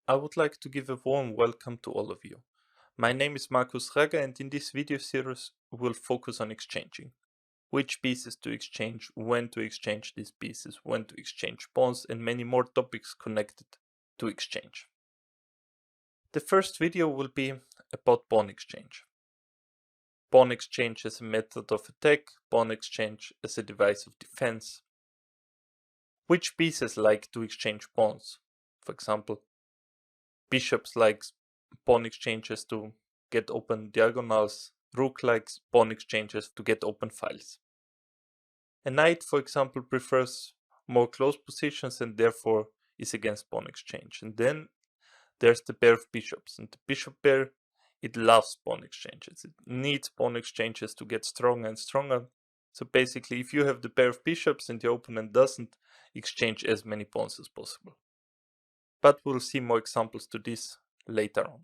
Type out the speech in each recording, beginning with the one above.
I would like to give a warm welcome to all of you. My name is Markus Ragger, and in this video series we'll focus on exchanging. Which pieces to exchange, when to exchange these pieces, when to exchange pawns, and many more topics connected to exchange. The first video will be about pawn exchange. Pawn exchange as a method of attack, pawn exchange as a device of defense. Which pieces like to exchange pawns? For example, bishops likes pawn exchanges to get open diagonals, rook likes pawn exchanges to get open files. A knight, for example, prefers more close positions and therefore is against pawn exchange. And then there's the pair of bishops, and the bishop pair, it loves pawn exchanges. It needs pawn exchanges to get stronger and stronger. So basically, if you have the pair of bishops and the opponent doesn't, exchange as many pawns as possible. But we'll see more examples to this later on.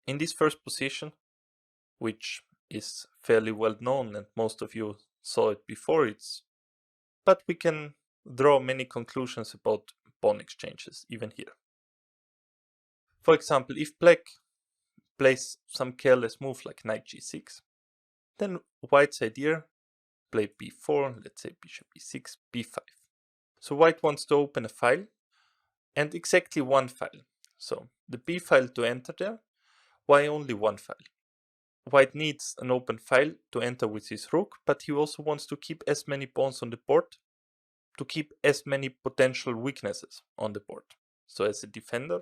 In this first position, which is fairly well known and most of you saw it before, but we can draw many conclusions about pawn exchanges even here. For example, if black plays some careless move like knight g6, then white's idea, play b4, let's say bishop e6, b5. So white wants to open a file, and exactly one file. So the b file to enter there, why only one file? White needs an open file to enter with his rook, but he also wants to keep as many pawns on the board, to keep as many potential weaknesses on the board. So as a defender,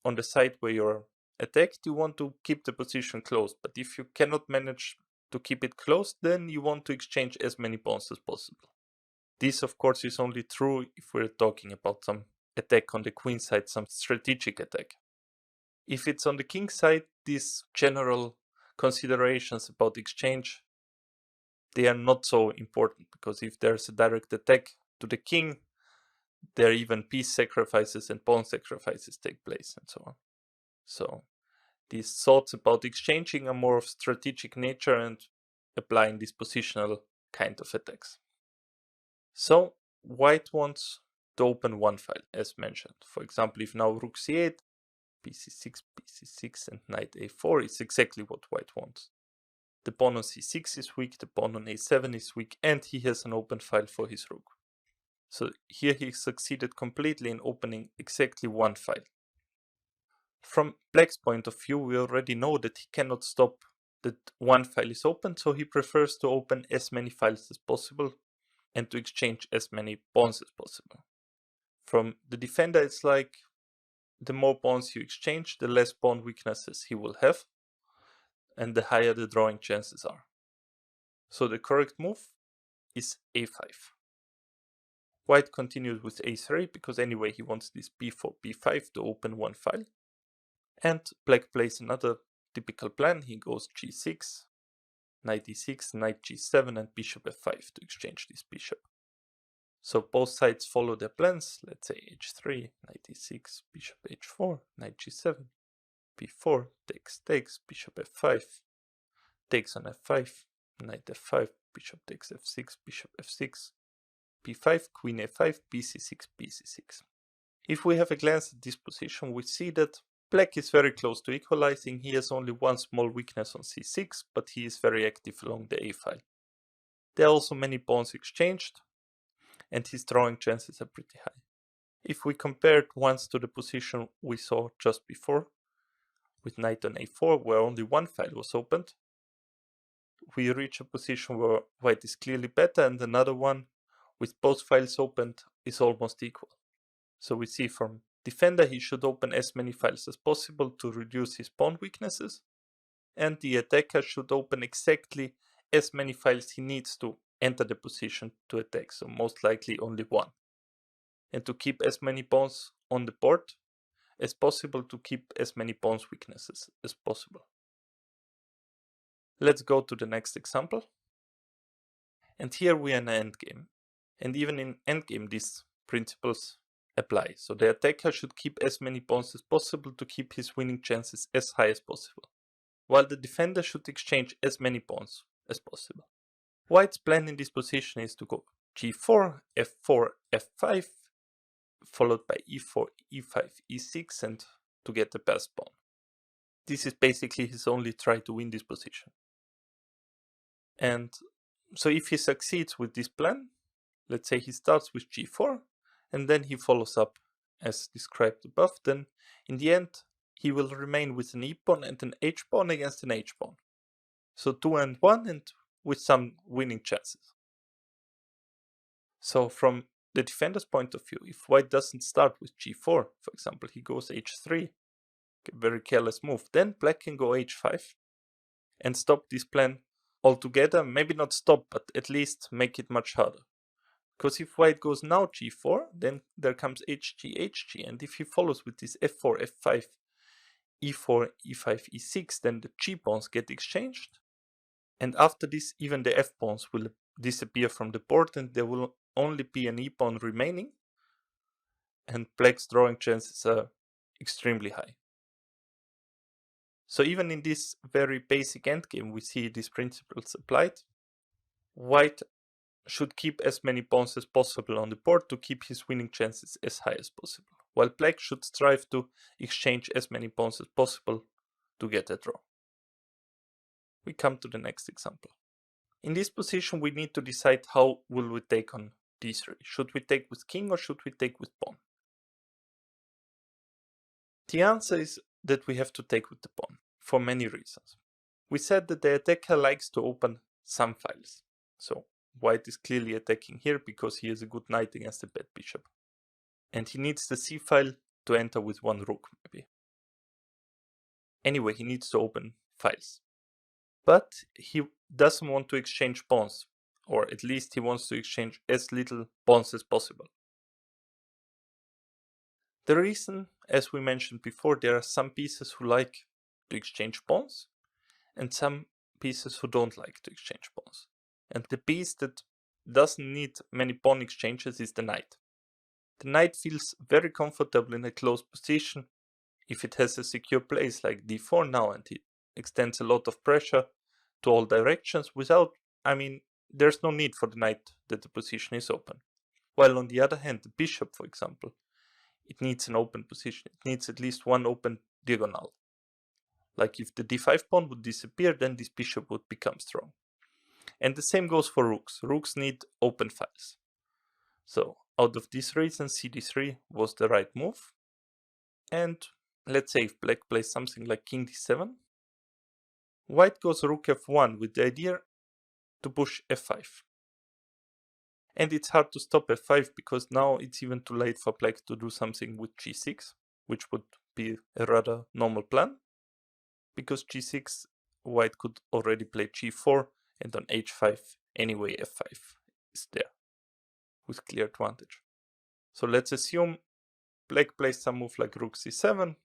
on the side where you're attacked, you want to keep the position closed, but if you cannot manage to keep it closed, then you want to exchange as many pawns as possible. This, of course, is only true if we're talking about some attack on the queen side, some strategic attack. If it's on the king side, these general considerations about exchange, they are not so important, because if there's a direct attack to the king, there are even piece sacrifices and pawn sacrifices take place and so on. So these thoughts about exchanging are more of strategic nature and applying these positional kind of attacks. So white wants to open one file, as mentioned. For example, if now rook c8, bc6, bc6, and knight a4 is exactly what white wants. The pawn on c6 is weak, the pawn on a7 is weak, and he has an open file for his rook. So here he succeeded completely in opening exactly one file. From black's point of view, we already know that he cannot stop that one file is open, so he prefers to open as many files as possible and to exchange as many pawns as possible. From the defender, it's like the more pawns you exchange, the less pawn weaknesses he will have, and the higher the drawing chances are. So the correct move is a5. White continues with a3 because anyway he wants this b4, b5 to open one file. And black plays another typical plan. He goes g6, knight e6, knight g7, and bishop f5 to exchange this bishop. So both sides follow their plans. Let's say h3, knight e6, bishop h4, knight g7, b4, takes, bishop f5, takes on f5, knight f5, bishop takes f6, bishop f6, b5, queen a5, bc6, bc6. If we have a glance at this position, we see that black is very close to equalizing. He has only one small weakness on c6, but he is very active along the a file. There are also many pawns exchanged, and his drawing chances are pretty high. If we compare it once to the position we saw just before, with knight on a4, where only one file was opened, we reach a position where white is clearly better, and another one with both files opened is almost equal. So we see from defender he should open as many files as possible to reduce his pawn weaknesses, and the attacker should open exactly as many files he needs to enter the position to attack, so most likely only one. And to keep as many pawns on the board as possible, to keep as many pawns weaknesses as possible. Let's go to the next example. And here we are in an endgame. And even in endgame these principles apply. So the attacker should keep as many pawns as possible to keep his winning chances as high as possible, while the defender should exchange as many pawns as possible. White's plan in this position is to go g4, f4, f5, followed by e4, e5, e6, and to get the passed pawn. This is basically his only try to win this position. And so if he succeeds with this plan, let's say he starts with g4, and then he follows up as described above, then in the end he will remain with an e-pawn and an h-pawn against an h-pawn. So 2 and 1, and with some winning chances. So from the defender's point of view, if white doesn't start with g4, for example, he goes h3, very careless move, then black can go h5 and stop this plan altogether. Maybe not stop, but at least make it much harder. Because if white goes now g4, then there comes hg, hg, and if he follows with this f4, f5, e4, e5, e6, then the g-pawns get exchanged. And after this, even the f-pawns will disappear from the board, and there will only be an e-pawn remaining, and black's drawing chances are extremely high. So even in this very basic endgame, we see these principles applied. White should keep as many pawns as possible on the board to keep his winning chances as high as possible, while black should strive to exchange as many pawns as possible to get a draw. We come to the next example. In this position, we need to decide how will we take on d3. Should we take with king or should we take with pawn? The answer is that we have to take with the pawn, for many reasons. We said that the attacker likes to open some files. So white is clearly attacking here because he has a good knight against a bad bishop. And he needs the c file to enter with one rook, maybe. Anyway, he needs to open files. But he doesn't want to exchange pawns, or at least he wants to exchange as little pawns as possible. The reason, as we mentioned before, there are some pieces who like to exchange pawns, and some pieces who don't like to exchange pawns. And the piece that doesn't need many pawn exchanges is the knight. The knight feels very comfortable in a close position if it has a secure place like d4 now, and it extends a lot of pressure to all directions without, there's no need for the knight that the position is open. While on the other hand, the bishop, for example, it needs an open position. It needs at least one open diagonal. Like if the d5 pawn would disappear, then this bishop would become strong. And the same goes for rooks. Rooks need open files. So out of this reason, cd3 was the right move. And let's say if black plays something like king d7, white goes rook f1 with the idea to push f5. And it's hard to stop f5 because now it's even too late for black to do something with g6, which would be a rather normal plan. Because g6, white could already play g4, and on h5, anyway f5 is there with clear advantage. So let's assume black plays some move like rook c7,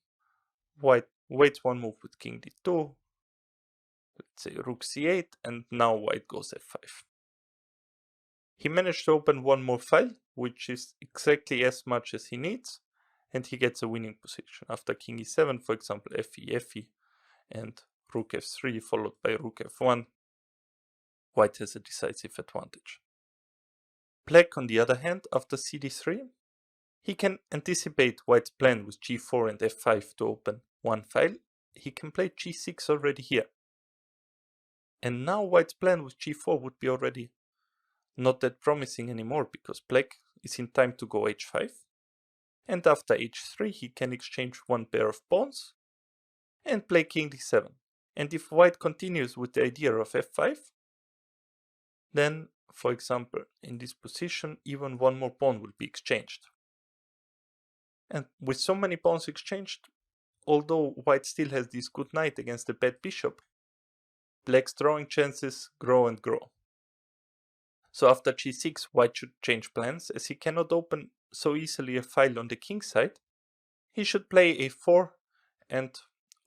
white waits one move with king d2, let's say rook c8, and now white goes f5. He managed to open one more file, which is exactly as much as he needs, and he gets a winning position. After king e7, for example, fe, fe, and rook f3 followed by rook f1, white has a decisive advantage. Black, on the other hand, after cd3, he can anticipate white's plan with g4 and f5 to open one file. He can play g6 already here. And now white's plan with g4 would be already not that promising anymore because black is in time to go h5. And after h3, he can exchange one pair of pawns and play king d7. And if white continues with the idea of f5, then, for example, in this position, even one more pawn will be exchanged. And with so many pawns exchanged, although white still has this good knight against the bad bishop, black's drawing chances grow and grow. So after g6, white should change plans, as he cannot open so easily a file on the king side. He should play a4 and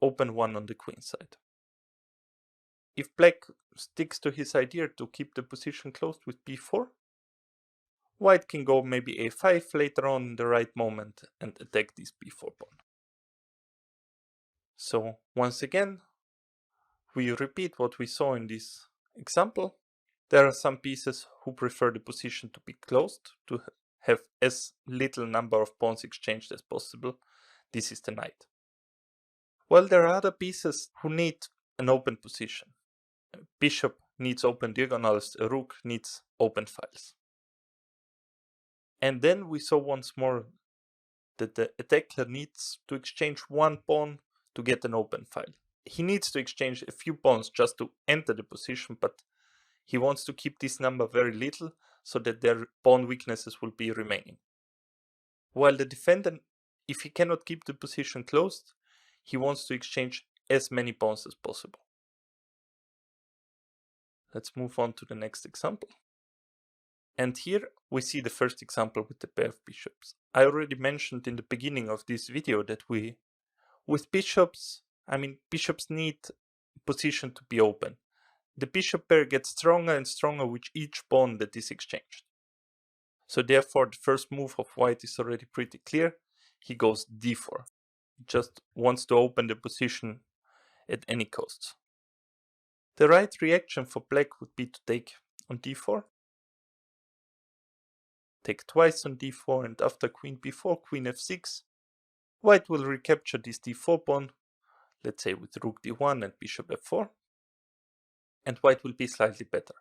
open one on the queen side. If black sticks to his idea to keep the position closed with b4, white can go maybe a5 later on in the right moment and attack this b4 pawn. So once again, we repeat what we saw in this example. There are some pieces who prefer the position to be closed, to have as little number of pawns exchanged as possible. This is the knight. Well, there are other pieces who need an open position. A bishop needs open diagonals, a rook needs open files. And then we saw once more that the attacker needs to exchange one pawn to get an open file. He needs to exchange a few pawns just to enter the position, but he wants to keep this number very little so that their pawn weaknesses will be remaining. While the defender, if he cannot keep the position closed, he wants to exchange as many pawns as possible. Let's move on to the next example. And here we see the first example with the pair of bishops. I already mentioned in the beginning of this video that with bishops, bishops need position to be open. The bishop pair gets stronger and stronger with each pawn that is exchanged. So therefore the first move of white is already pretty clear. He goes d4. He just wants to open the position at any cost. The right reaction for black would be to take on d4. Take twice on d4, and after queen b4, queen f6, white will recapture this d4 pawn, let's say with rook d1 and bishop f4, and white will be slightly better.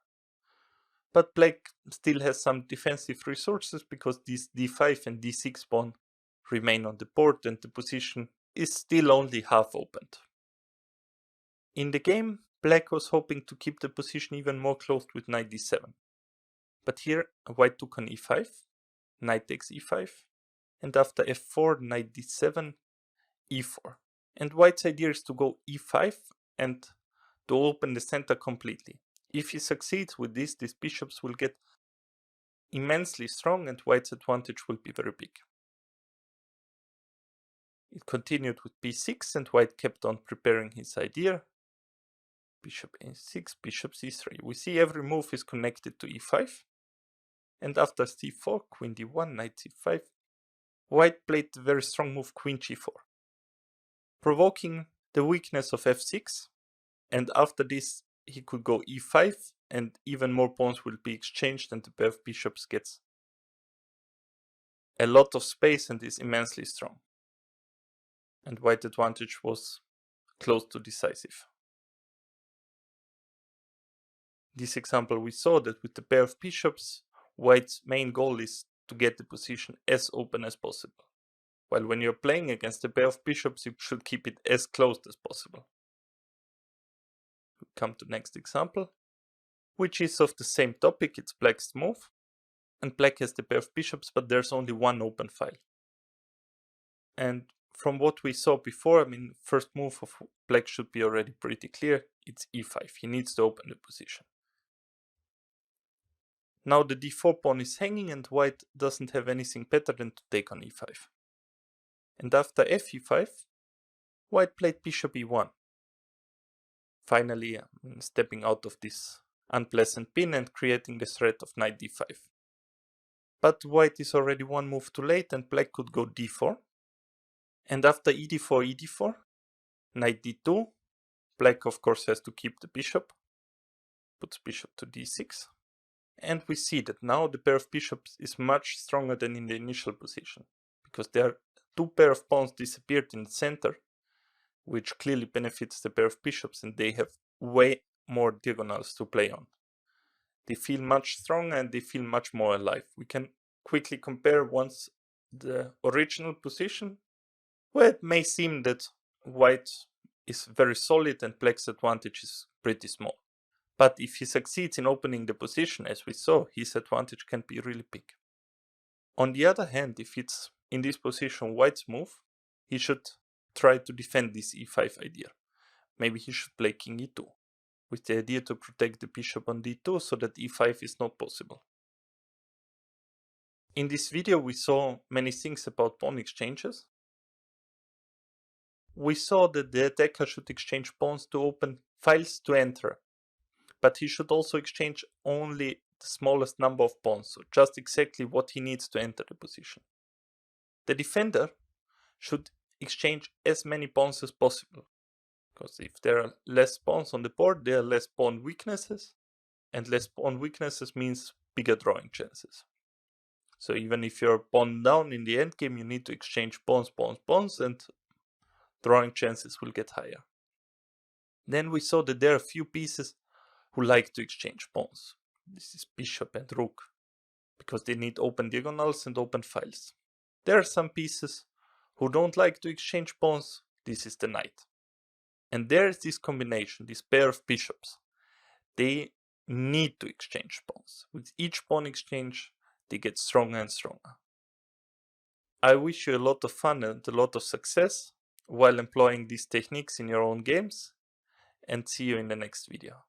But black still has some defensive resources because these d5 and d6 pawn remain on the board and the position is still only half opened. In the game, black was hoping to keep the position even more closed with knight d7. But here white took on e5, knight takes e5, and after f4, knight d7, e4. And white's idea is to go e5 and to open the center completely. If he succeeds with this, these bishops will get immensely strong and white's advantage will be very big. It continued with b6 and white kept on preparing his idea. Bishop a6, bishop c3. We see every move is connected to e5. And after c4, queen d1, knight c5, white played the very strong move queen g4, provoking the weakness of f6. And after this, he could go e5, and even more pawns will be exchanged, and the pair of bishops gets a lot of space and is immensely strong. And white advantage was close to decisive. This example we saw that with the pair of bishops, white's main goal is to get the position as open as possible. While when you're playing against a pair of bishops, you should keep it as closed as possible. We come to the next example, which is of the same topic. It's black's move. And black has the pair of bishops, but there's only one open file. And from what we saw before, first move of black should be already pretty clear. It's e5. He needs to open the position. Now the d4 pawn is hanging and white doesn't have anything better than to take on e5. And after fe5, white played bishop e1. Finally, stepping out of this unpleasant pin and creating the threat of knight d5. But white is already one move too late and black could go d4. And after e4, e4, knight d2, black of course has to keep the bishop, puts bishop to d6. And we see that now the pair of bishops is much stronger than in the initial position, because there are two pair of pawns disappeared in the center, which clearly benefits the pair of bishops, and they have way more diagonals to play on. They feel much stronger and they feel much more alive. We can quickly compare once the original position, where it may seem that white is very solid and black's advantage is pretty small. But if he succeeds in opening the position, as we saw, his advantage can be really big. On the other hand, if it's in this position white's move, he should try to defend this e5 idea. Maybe he should play king e2, with the idea to protect the bishop on d2 so that e5 is not possible. In this video we saw many things about pawn exchanges. We saw that the attacker should exchange pawns to open files to enter, but he should also exchange only the smallest number of pawns, so just exactly what he needs to enter the position. The defender should exchange as many pawns as possible, because if there are less pawns on the board, there are less pawn weaknesses, and less pawn weaknesses means bigger drawing chances. So even if you're pawn down in the endgame, you need to exchange pawns, and drawing chances will get higher. Then we saw that there are a few pieces who like to exchange pawns. This is bishop and rook, because they need open diagonals and open files. There are some pieces who don't like to exchange pawns. This is the knight. And there is this combination, this pair of bishops. They need to exchange pawns. With each pawn exchange, they get stronger and stronger. I wish you a lot of fun and a lot of success while employing these techniques in your own games, and see you in the next video.